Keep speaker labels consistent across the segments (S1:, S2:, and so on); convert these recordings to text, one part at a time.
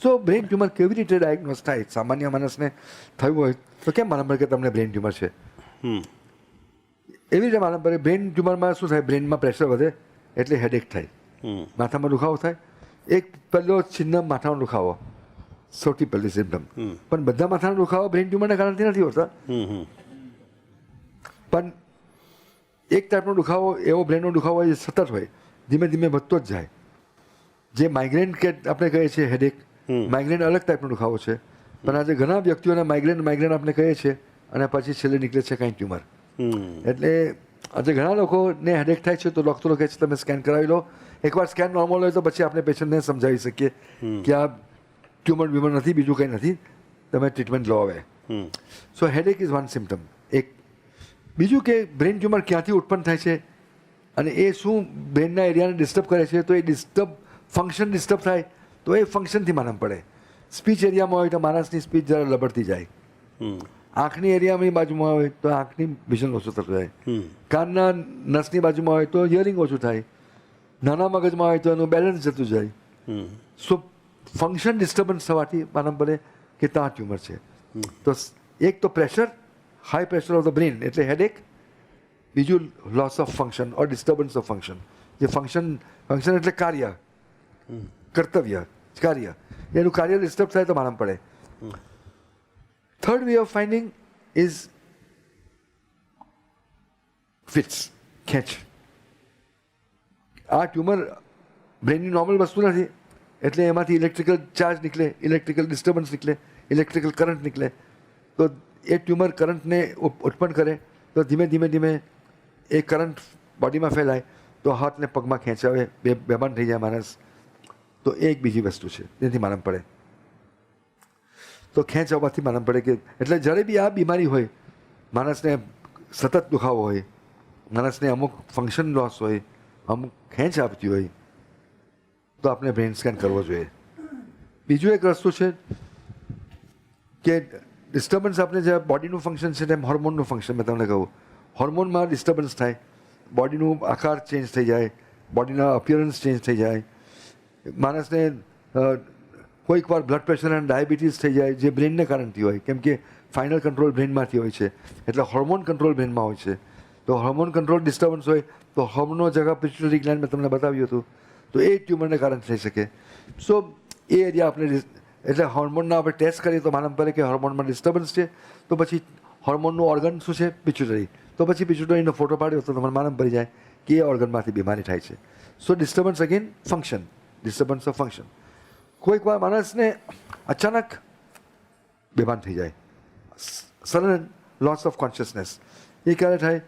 S1: સો brain tumour કેવી રીતે diagnose થાય? સામાન્ય માણસને થયું હોય તો કેમ માલૂમ પડે કે તમને બ્રેન ટ્યુમર છે? એવી રીતે માલૂમ પડે. બ્રેન ટ્યુમરમાં શું થાય? બ્રેનમાં પ્રેશર વધે એટલે હેડેક થાય, માથામાં દુખાવો થાય. એક પહેલો ચિહ્ન માથાનો દુખાવો, સૌથી પહેલી સિમ્ટમ. પણ બધા માથાનો દુખાવો બ્રેન ટ્યુમરના કારણથી નથી હોતા. પણ એક ટાઈપનો દુખાવો એવો બ્રેનનો દુખાવો હોય જે સતત હોય, ધીમે ધીમે વધતો જ જાય. જે માઇગ્રેન કે આપણે કહીએ છીએ હેડેક, માઇગ્રેન અલગ ટાઈપનો દુખાવો છે. પણ આજે ઘણા વ્યક્તિઓને માઇગ્રેન આપણે કહીએ છીએ અને પછી છેલ્લે નીકળે છે કાંઈ ટ્યુમર. એટલે આજે ઘણા લોકોને હેડેક થાય છે તો ડૉક્ટરો કહે છે તમે સ્કેન કરાવી લો. એકવાર સ્કેન નોર્મલ હોય તો પછી આપણે પેશન્ટને સમજાવી શકીએ કે આ ટ્યુમર નથી, બીજું કંઈ નથી, તમે ટ્રીટમેન્ટ લો હવે. સો હેડેક ઇઝ વન સિમ્ટમ. એક બીજું કે બ્રેન ટ્યુમર ક્યાંથી ઉત્પન્ન થાય છે અને એ શું બ્રેનના એરિયાને ડિસ્ટર્બ કરે છે. તો એ ફંક્શન ડિસ્ટર્બ થાય તો એ ફંક્શનથી માલૂમ પડે. સ્પીચ એરિયામાં હોય તો માણસની સ્પીચ જરા લબડતી જાય. આંખની એરિયાની બાજુમાં હોય તો આંખની વિઝન ઓછું થતું જાય. કાનના નસની બાજુમાં હોય તો હિયરિંગ ઓછું થાય. નાના મગજમાં હોય તો એનું બેલેન્સ જતું જાય. સો ફંક્શન ડિસ્ટર્બન્સ થવાથી માલૂમ પડે કે ત્યાં ટ્યુમર છે. તો એક તો pressure, high pressure of the brain એટલે હેડેક. બીજું loss of function or disturbance of function. જે ફંક્શન એટલે કાર્ય, કર્તવ્ય, કાર્ય, એનું કાર્ય ડિસ્ટર્બ થાય તો માલૂમ પડે. Third way of finding is fits, ખેંચ. આ ટ્યુમર બ્રેનની નોર્મલ વસ્તુ નથી એટલે એમાંથી ઇલેક્ટ્રિકલ ચાર્જ નીકળે, ઇલેક્ટ્રિકલ ડિસ્ટર્બન્સ નીકળે, ઇલેક્ટ્રિકલ કરંટ નીકળે. તો એ ટ્યુમર કરંટને ઉત્પન્ન કરે તો ધીમે ધીમે ધીમે એ કરંટ બોડીમાં ફેલાય તો હાથને પગમાં ખેંચાવે, બેભાન થઈ જાય માણસ. તો એ એક બીજી વસ્તુ છે જેથી માલૂમ પડે. તો ખેંચ આવવાથી માલૂમ પડે કે એટલે જ્યારે બી આ બીમારી હોય, માણસને સતત દુખાવો હોય, માણસને અમુક ફંક્શન લોસ હોય, અમુક ખેંચ આપતી હોય તો આપણે બ્રેન સ્કેન કરવો જોઈએ. બીજું એક રસ્તો છે કે ડિસ્ટર્બન્સ આપણે જે બોડીનું ફંક્શન છે તેમ હોર્મોનનું ફંક્શન. મેં તમને કહું, હોર્મોનમાં ડિસ્ટર્બન્સ થાય, બોડીનું આકાર ચેન્જ થઈ જાય, બોડીના અપિયરન્સ ચેન્જ થઈ જાય. માણસને કોઈક વાર બ્લડ પ્રેશર અને ડાયાબિટીસ થઈ જાય જે બ્રેનને કારણથી હોય, કેમ કે ફાઇનલ કંટ્રોલ બ્રેનમાંથી હોય છે એટલે હોર્મોન કંટ્રોલ બ્રેનમાં હોય છે. તો હોર્મોન કંટ્રોલ ડિસ્ટર્બન્સ હોય તો હોર્મોનનો જગા પિટ્યુટરી ગ્લેન્ડ મેં તમને બતાવ્યું હતું તો એ ટ્યુમરને કારણે થઈ શકે. સો એ એરિયા આપણે એટલે હોર્મોનના આપણે ટેસ્ટ કરીએ તો માલૂમ પડે કે હોર્મોનમાં ડિસ્ટર્બન્સ છે. તો પછી હોર્મોનનું ઓર્ગન શું છે? પિટ્યુટરી. તો પછી પિટ્યુટરીનો ફોટો પાડ્યો તો તમને માલૂમ પડી જાય કે એ ઓર્ગનમાંથી બીમારી થાય છે. So disturbance again function, disturbance of function. કોઈક વાર માણસને અચાનક બેભાન થઈ જાય, સડન લોસ ઓફ કોન્શિયસનેસ. એ ક્યારે થાય?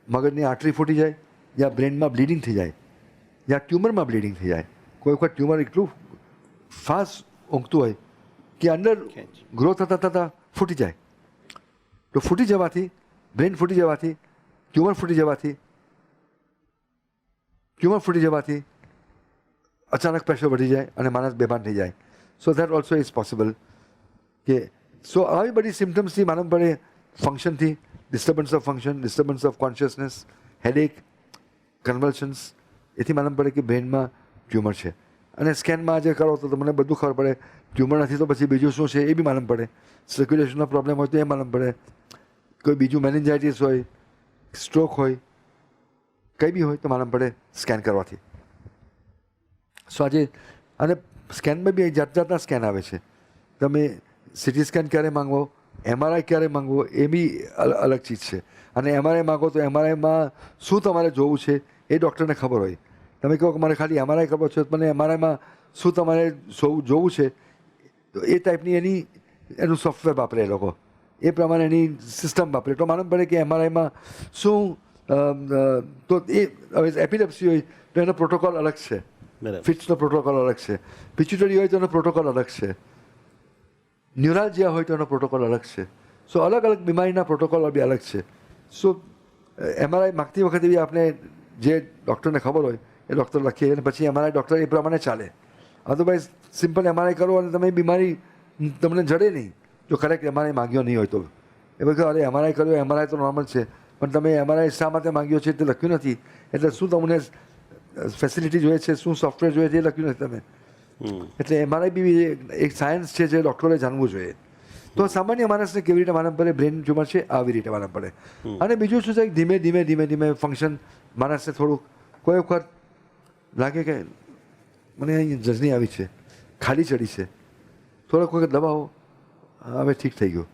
S1: મગજની આંટરી ફૂટી જાય, યા બ્રેનમાં બ્લીડિંગ થઈ જાય, યા ટ્યુમરમાં બ્લીડિંગ થઈ જાય. કોઈ વખત ટ્યુમર એટલું ફાસ્ટ ઊંઘતું હોય કે અંદર ગ્રો થતાં થતાં ફૂટી જાય. તો ફૂટી જવાથી, બ્રેન ફૂટી જવાથી, ટ્યુમર ફૂટી જવાથી અચાનક પ્રેશર વધી જાય અને માણસ બેભાન થઈ જાય. So that also is possible. કે સો આવી બધી સિમ્ટમ્સથી માલૂમ પડે ફંક્શનથી, disturbance of function, disturbance of consciousness, headache, convulsions, એથી માલૂમ પડે કે બ્રેનમાં ટ્યુમર છે. અને સ્કેનમાં આજે કરો તો તમને બધું ખબર પડે. ટ્યુમર નથી તો પછી બીજું શું છે એ બી માલૂમ પડે. સર્ક્યુલેશનનો પ્રોબ્લેમ હોય તો એ માલૂમ પડે. કોઈ બીજું મેનિન્જાઇટિસ હોય, સ્ટ્રોક હોય, કંઈ બી હોય તો માલૂમ પડે સ્કેન કરવાથી. સો આજે અને સ્કેનમાં બી જાત જાતના સ્કેન આવે છે. તમે સિટી સ્કેન ક્યારે માંગવો, MRI ક્યારે માંગવો એ બી અલગ ચીજ છે. અને MRI માંગો તો MRIમાં શું તમારે જોવું છે એ ડૉક્ટરને ખબર હોય. તમે કહો કે મારે ખાલી MRI કરવો છે તો મને MRIમાં શું તમારે જોવું છે તો એ ટાઈપની એનું સોફ્ટવેર વાપરે એ લોકો, એ પ્રમાણે એની સિસ્ટમ વાપરે તો માલૂમ પડે કે MRIમાં શું. તો એ હવે એપિલેપ્સી હોય તો એનો પ્રોટોકોલ અલગ છે, ફિટ્સનો પ્રોટોકોલ અલગ છે. પિચ્યુટરી હોય તો એનો પ્રોટોકોલ અલગ છે. ન્યુરાલજિયા હોય તો એનો પ્રોટોકોલ અલગ છે. સો અલગ અલગ બીમારીના પ્રોટોકોલ બી અલગ છે. સો MRI માગતી વખતે બી આપણે જે ડૉક્ટરને ખબર હોય એ ડૉક્ટર લખીએ અને પછી MRI ડૉક્ટર એ પ્રમાણે ચાલે. અધરવાઇઝ સિમ્પલ MRI કરો અને તમે બીમારી તમને જડે નહીં જો કરેક્ટ MRI માગ્યો નહીં હોય તો. એ બધું અરે MRI કર્યો, MRI તો નોર્મલ છે પણ તમે MRI શા માટે માગ્યો છે તે લખ્યું નથી. એટલે શું તમને ફેસિલિટી જોઈએ છે, શું સોફ્ટવેર જોઈએ છે એ લખ્યું નથી તમે. એટલે એમઆરઆઈ બી એક સાયન્સ છે જે ડૉક્ટરે જાણવું જોઈએ. તો સામાન્ય માણસને કેવી રીતે માલમ પડે બ્રેન ટ્યુમર છે આવી રીતે માલમ પડે. અને બીજું શું છે ધીમે ધીમે ફંક્શન માણસને થોડુંક કોઈ વખત લાગે કે મને અહીં જજની આવી છે, ખાલી ચડી છે, થોડોક વખત દબાવો હવે ઠીક થઈ ગયું,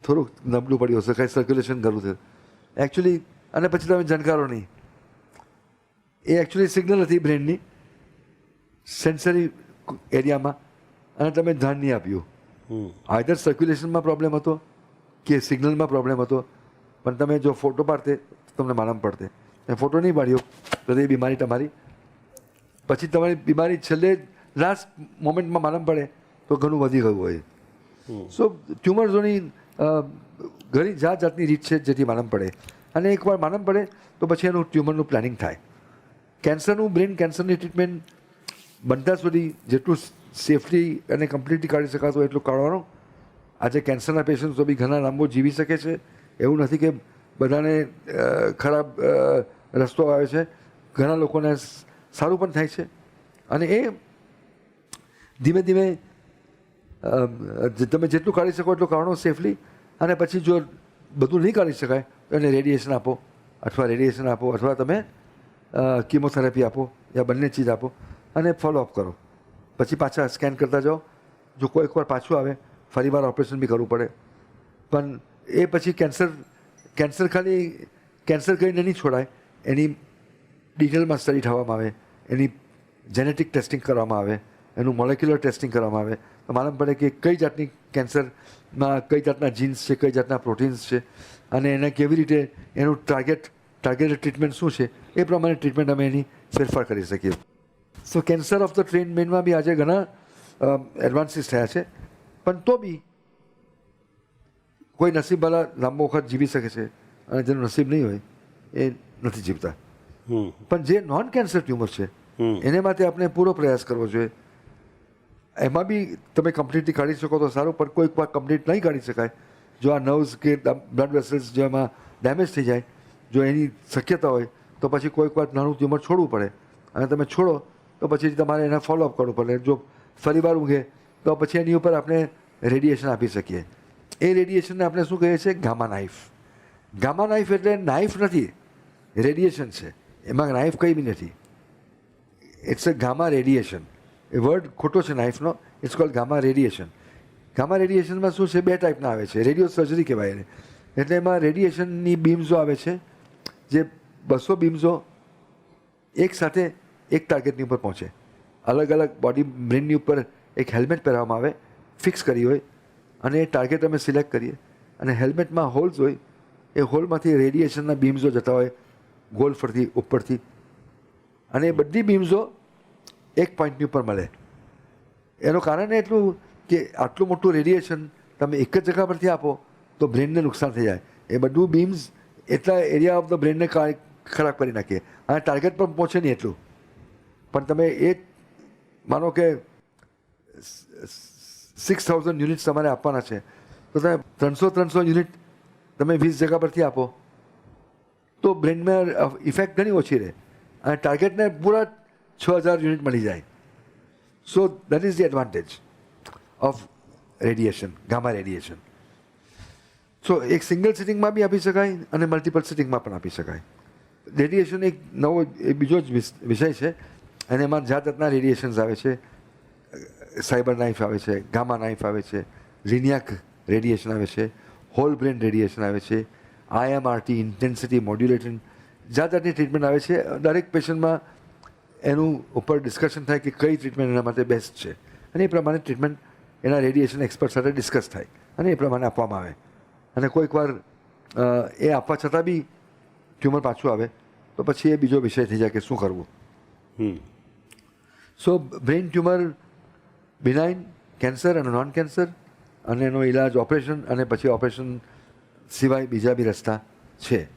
S1: થોડુંક નબળું પડ્યું હશે, કાંઈ સર્ક્યુલેશન કરવું છે એકચ્યુઅલી. અને પછી તમે જાણકારો નહીં, એ એકચ્યુઅલી સિગ્નલ હતી બ્રેનની સેન્સરી એરિયામાં અને તમે ધ્યાન નહીં આપ્યું. આઈધર સર્ક્યુલેશનમાં પ્રોબ્લેમ હતો કે સિગ્નલમાં પ્રોબ્લેમ હતો. પણ તમે જો ફોટો પાડતે તો તમને માલમ પડતે. એ ફોટો નહીં પાડ્યો તો એ બીમારી તમારી પછી તમારી બીમારી છેલ્લે લાસ્ટ મોમેન્ટમાં માલમ પડે તો ઘણું વધી ગયું હોય. સો ટ્યુમર્સોની ઘણી જાતની રીત છે જેથી માલમ પડે. અને એકવાર માલમ પડે તો પછી એનું ટ્યુમરનું પ્લાનિંગ થાય. કેન્સરનું બ્રેન કેન્સરની ટ્રીટમેન્ટ બનતા સુધી જેટલું સેફલી અને કમ્પ્લીટલી કાઢી શકાતું હોય એટલું કાઢવાનું. આજે કેન્સરના પેશન્ટ્સો બી ઘણા લાંબો જીવી શકે છે. એવું નથી કે બધાને ખરાબ રસ્તો આવે છે, ઘણા લોકોને સારું પણ થાય છે. અને એ ધીમે ધીમે તમે જેટલું કાઢી શકો એટલું કાઢો સેફલી. અને પછી જો બધું નહીં કાઢી શકાય તો એને રેડિયેશન આપો અથવા તમે કીમોથેરાપી આપો યા બંને ચીજ આપો અને ફોલોઅપ કરો. પછી પાછા સ્કેન કરતા જાઓ. જો કોઈક વાર પાછું આવે ફરી વાર ઓપરેશન બી કરવું પડે. પણ એ પછી કેન્સર કરીને નહીં છોડાય, એની ડિટેલમાં સ્ટડી થવામાં આવે, એની જેનેટિક ટેસ્ટિંગ કરવામાં આવે, એનું મોલેક્યુલર ટેસ્ટિંગ કરવામાં આવે તો માલુમ પડે કે કઈ જાતની કેન્સરમાં કઈ જાતના જીન્સ છે, કઈ જાતના પ્રોટીન્સ છે અને એને કેવી રીતે એનું ટાર્ગેટેડ ટ્રીટમેન્ટ શું છે એ પ્રમાણે ટ્રીટમેન્ટ અમે એની ફેરફાર કરી શકીએ. સો કેન્સર ઓફ ધ ટ્રીટમેન્ટમાં બી આજે ઘણા એડવાન્સીસ થયા છે. પણ તો બી કોઈ નસીબવાળા લાંબો વખત જીવી શકે છે અને જેનું નસીબ નહીં હોય એ નથી જીવતા. પણ જે નોન કેન્સર ટ્યુમર છે એને માટે આપણે પૂરો પ્રયાસ કરવો જોઈએ. એમાં બી તમે કમ્પ્લીટલી કાઢી શકો તો સારું, પણ કોઈક વાર કમ્પ્લીટ નહીં કાઢી શકાય. જો આ નર્વ્સ કે બ્લડ વેસલ્સ જેમાં ડેમેજ થઈ જાય, જો એની શક્યતા હોય તો પછી કોઈક વાર નાનું ટ્યુમર છોડવું પડે. અને તમે છોડો તો પછી તમારે એને ફોલોઅપ કરવું પડે. જો ફરી વાર ઊંઘે તો પછી એની ઉપર આપણે રેડિયેશન આપી શકીએ. એ રેડિયેશનને આપણે શું કહીએ છીએ? Gamma knife. ગામા નાઇફ એટલે નાઇફ નથી, રેડિયેશન છે. એમાં નાઇફ કંઈ બી નથી. It's a gamma radiation. એ વર્ડ ખોટો છે નાઇફનો. It's called gamma radiation. Gamma રેડિયેશનમાં શું છે? બે ટાઈપના આવે છે. રેડિયો સર્જરી કહેવાય એને. એટલે એમાં રેડિયેશનની બીમ્સો આવે છે જે 200 બીમ્સો એક સાથે એક ટાર્ગેટની ઉપર પહોંચે. અલગ અલગ બોડી બ્રેનની ઉપર એક હેલ્મેટ પહેરવામાં આવે, ફિક્સ કરી હોય અને એ ટાર્ગેટ અમે સિલેક્ટ કરીએ અને હેલ્મેટમાં હોલ્સ હોય. એ હોલમાંથી રેડિયેશનના બીમ્સો જતા હોય ગોલ ફરતી ઉપરથી અને એ બધી બીમ્સો એક પોઈન્ટની ઉપર મળે. એનું કારણ એટલું કે આટલું મોટું રેડિયેશન તમે એક જ જગ્યા પરથી આપો તો બ્રેનને નુકસાન થઈ જાય. એ બધું બીમ્સ એટલા એરિયા ઓફ ધ બ્રેનને ખરાબ કરી નાખીએ અને ટાર્ગેટ પર પહોંચે નહીં એટલું. પણ તમે એ માનો કે 6000 યુનિટ્સ તમારે આપવાના છે તો તમે 300 યુનિટ તમે 20 જગ્યા પરથી આપો તો બ્રેનમાં ઇફેક્ટ ઘણી ઓછી રહે અને ટાર્ગેટને પૂરા 6000 યુનિટ મળી જાય. So that is the advantage of radiation, gamma radiation. So એક સિંગલ સિટિંગમાં બી આપી શકાય અને મલ્ટિપલ સિટિંગમાં પણ આપી શકાય. રેડિયેશન એક નવો બીજો જ વિષય છે અને એમાં જાતના રેડિયેશન્સ આવે છે. સાયબર નાઇફ આવે છે, ગામા નાઇફ આવે છે, લિનિયાક રેડિયેશન આવે છે, હોલ બ્રેન રેડિયેશન આવે છે, IMRT ઇન્ટેન્સિટી મોડ્યુલેશન, જાતની ટ્રીટમેન્ટ આવે છે. દરેક પેશન્ટમાં એનું ઉપર ડિસ્કશન થાય કે કઈ ટ્રીટમેન્ટ એના માટે બેસ્ટ છે અને એ પ્રમાણે ટ્રીટમેન્ટ એના રેડિયેશન એક્સપર્ટ સાથે ડિસ્કસ થાય અને એ પ્રમાણે આપવામાં આવે. અને કોઈક વાર એ આપવા છતાં બી ટ્યુમર પાછું આવે તો પછી એ બીજો વિષય થઈ જાય કે શું કરવું. સો બ્રેઇન ટ્યુમર બિનાઇન, કેન્સર અને નોન કેન્સર અને એનો ઇલાજ ઓપરેશન અને પછી ઓપરેશન સિવાય બીજા બી રસ્તા છે.